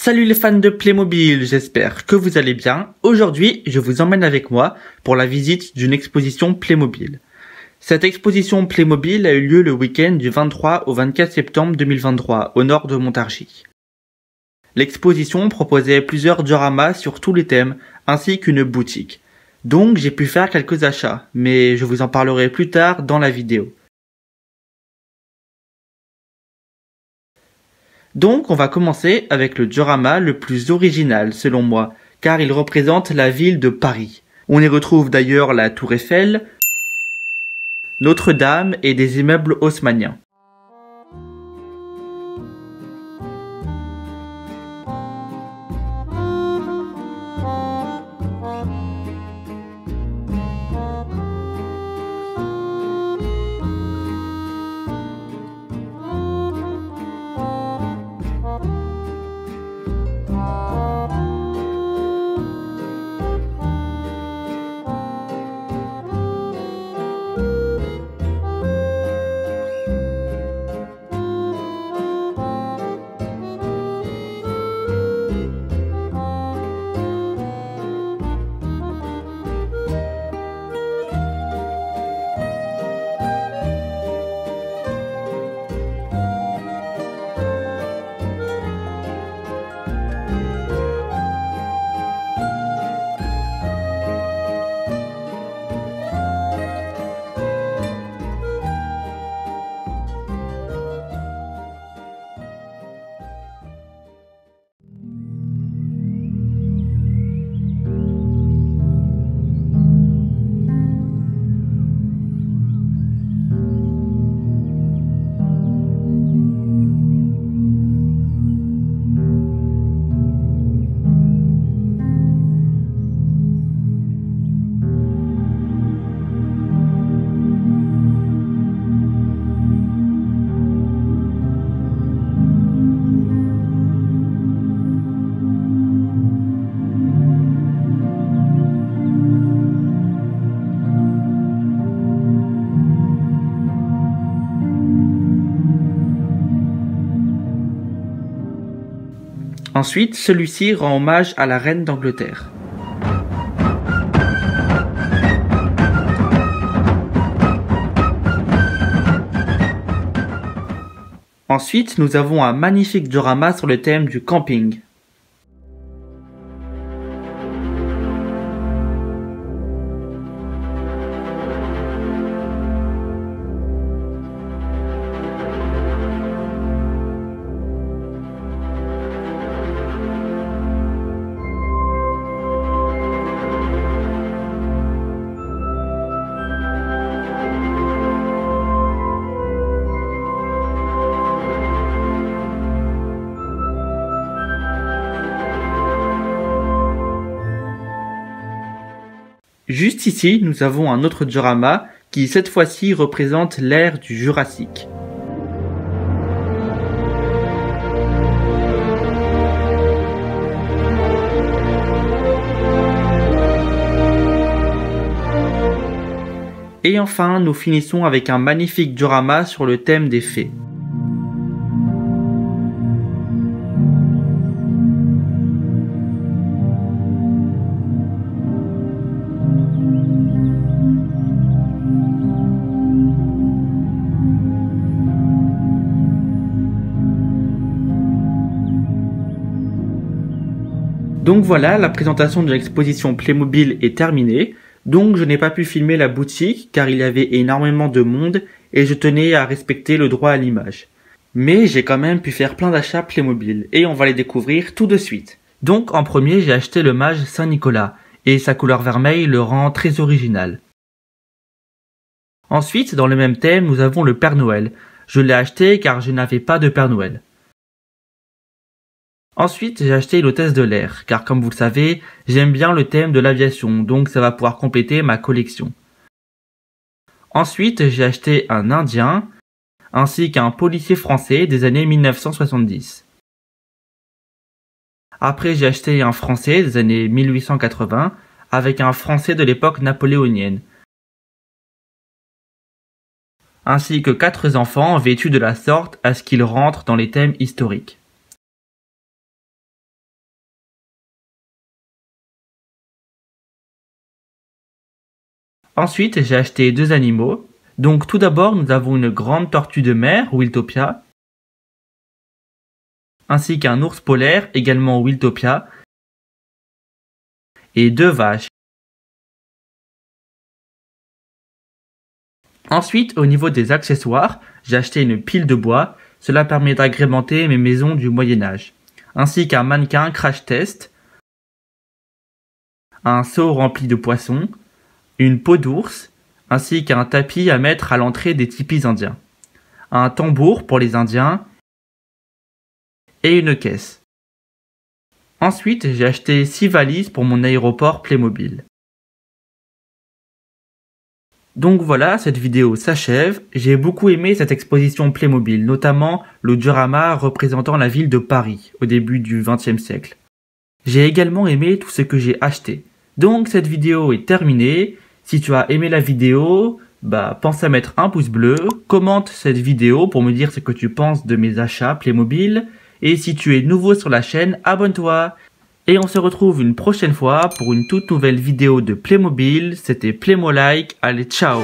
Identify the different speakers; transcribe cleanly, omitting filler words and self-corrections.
Speaker 1: Salut les fans de Playmobil, j'espère que vous allez bien. Aujourd'hui, je vous emmène avec moi pour la visite d'une exposition Playmobil. Cette exposition Playmobil a eu lieu le week-end du 23 au 24 septembre 2023 au nord de Montargis. L'exposition proposait plusieurs dioramas sur tous les thèmes ainsi qu'une boutique. Donc j'ai pu faire quelques achats, mais je vous en parlerai plus tard dans la vidéo. Donc on va commencer avec le diorama le plus original selon moi, car il représente la ville de Paris. On y retrouve d'ailleurs la Tour Eiffel, Notre-Dame et des immeubles haussmanniens. Ensuite, celui-ci rend hommage à la reine d'Angleterre. Ensuite, nous avons un magnifique diorama sur le thème du camping. Juste ici, nous avons un autre diorama qui cette fois-ci représente l'ère du Jurassique. Et enfin, nous finissons avec un magnifique diorama sur le thème des fées. Donc voilà, la présentation de l'exposition Playmobil est terminée, donc je n'ai pas pu filmer la boutique car il y avait énormément de monde et je tenais à respecter le droit à l'image. Mais j'ai quand même pu faire plein d'achats Playmobil et on va les découvrir tout de suite. Donc en premier j'ai acheté le mage Saint-Nicolas et sa couleur vermeille le rend très original. Ensuite, dans le même thème, nous avons le Père Noël. Je l'ai acheté car je n'avais pas de Père Noël. Ensuite, j'ai acheté l'hôtesse de l'air, car comme vous le savez, j'aime bien le thème de l'aviation, donc ça va pouvoir compléter ma collection. Ensuite, j'ai acheté un Indien, ainsi qu'un policier français des années 1970. Après, j'ai acheté un Français des années 1880, avec un Français de l'époque napoléonienne. Ainsi que 4 enfants vêtus de la sorte à ce qu'ils rentrent dans les thèmes historiques. Ensuite, j'ai acheté 2 animaux. Donc tout d'abord, nous avons une grande tortue de mer, Wiltopia, ainsi qu'un ours polaire, également Wiltopia, et 2 vaches. Ensuite, au niveau des accessoires, j'ai acheté une pile de bois. Cela permet d'agrémenter mes maisons du Moyen-Âge, ainsi qu'un mannequin crash test, un seau rempli de poissons, une peau d'ours, ainsi qu'un tapis à mettre à l'entrée des tipis indiens, un tambour pour les Indiens et une caisse. Ensuite, j'ai acheté 6 valises pour mon aéroport Playmobil. Donc voilà, cette vidéo s'achève. J'ai beaucoup aimé cette exposition Playmobil, notamment le diorama représentant la ville de Paris au début du XXe siècle. J'ai également aimé tout ce que j'ai acheté. Donc cette vidéo est terminée. Si tu as aimé la vidéo, pense à mettre un pouce bleu, commente cette vidéo pour me dire ce que tu penses de mes achats Playmobil. Et si tu es nouveau sur la chaîne, abonne-toi. Et on se retrouve une prochaine fois pour une toute nouvelle vidéo de Playmobil. C'était Playmolike. Allez, ciao!